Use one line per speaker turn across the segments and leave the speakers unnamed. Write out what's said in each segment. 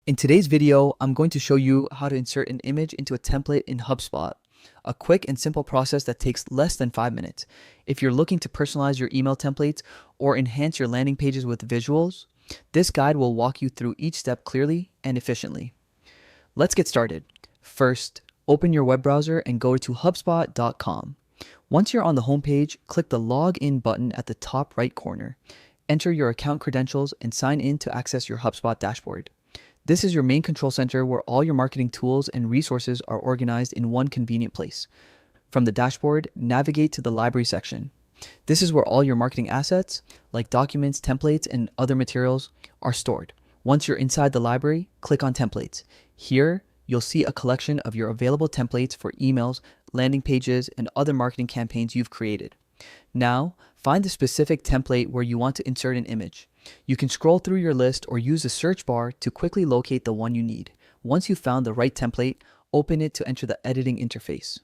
In today's video, I'm going to show you how to insert an image into a template in HubSpot, a quick and simple process that takes less than 5 minutes. If you're looking to personalize your email templates or enhance your landing pages with visuals, this guide will walk you through each step clearly and efficiently. Let's get started. First, open your web browser and go to HubSpot.com. Once you're on the homepage, click the Login button at the top right corner. Enter your account credentials and sign in to access your HubSpot dashboard. This is your main control center where all your marketing tools and resources are organized in one convenient place. From the dashboard, navigate to the library section. This is where all your marketing assets, like documents, templates, and other materials, are stored. Once you're inside the library, click on Templates. Here, you'll see a collection of your available templates for emails, landing pages, and other marketing campaigns you've created. Now, find the specific template where you want to insert an image. You can scroll through your list or use the search bar to quickly locate the one you need. Once you've found the right template, open it to enter the editing interface.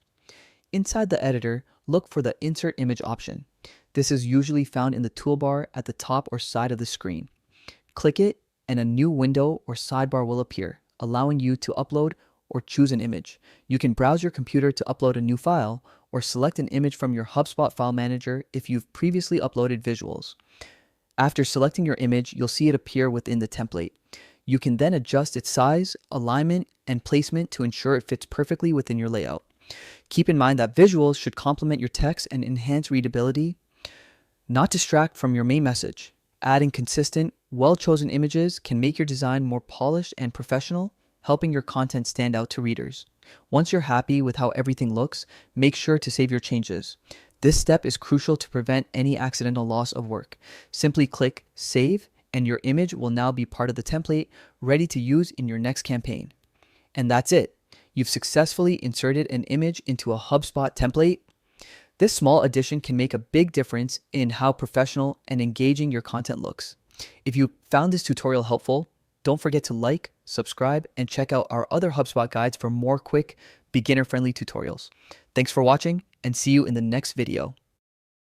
Inside the editor, look for the Insert Image option. This is usually found in the toolbar at the top or side of the screen. Click it and a new window or sidebar will appear, allowing you to upload or choose an image. You can browse your computer to upload a new file or select an image from your HubSpot file manager if you've previously uploaded visuals. After selecting your image, you'll see it appear within the template. You can then adjust its size, alignment, and placement to ensure it fits perfectly within your layout. Keep in mind that visuals should complement your text and enhance readability, not distract from your main message. Adding consistent, well-chosen images can make your design more polished and professional, helping your content stand out to readers. Once you're happy with how everything looks, make sure to save your changes. This step is crucial to prevent any accidental loss of work. Simply click Save, and your image will now be part of the template, ready to use in your next campaign. And that's it. You've successfully inserted an image into a HubSpot template. This small addition can make a big difference in how professional and engaging your content looks. If you found this tutorial helpful, don't forget to like, subscribe, and check out our other HubSpot guides for more quick, beginner-friendly tutorials. Thanks for watching, and see you in the next video.